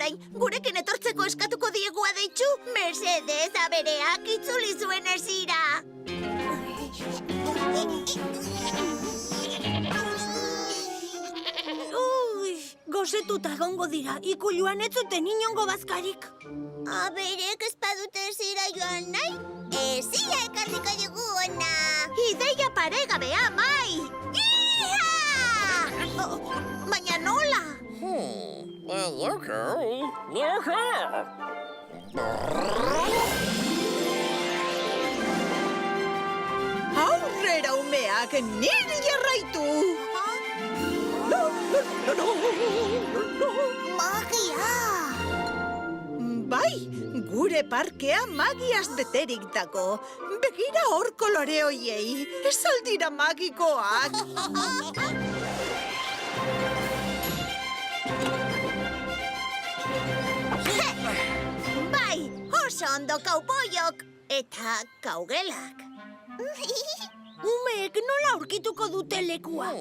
orain, gurekin etortzeko eskatuko diegu adeitzu? Mesedez, abereak itzuli zuen esira. Gozetuta egongo dira, ikuluan ez zuten inongo bazkarik. Aberek ez badute esira joan nahi? Ezia ekarriko dugu ona. Ideia paregabea, Mai! Iha! Baina nola? Aurrera umeak, niri jarraitu! Magia! Bai, gure parkea magiaz beterik dago. Begira hor kolore hoiei, ez aldira magikoak. Bai, oso ondo kaupoiok eta kaugelak. Umeek nola aurkituko dute lekua?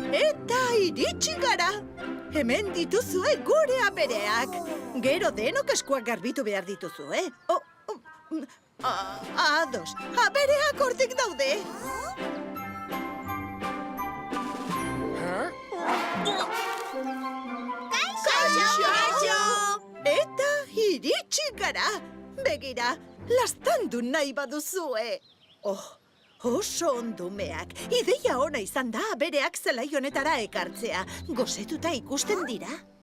Eta iritsi gara. Hemen dituzue gure abereak. Gero denok eskuak garbitu behar dituzue. Ados, abereak hortik daude. Kaixo! Eta iritsi gara. Begira, lastandu nahi baduzue. Oso ondumeak. Ideia ona izan da abereak zelai honetara ekartzea. Gozetuta ikusten dira.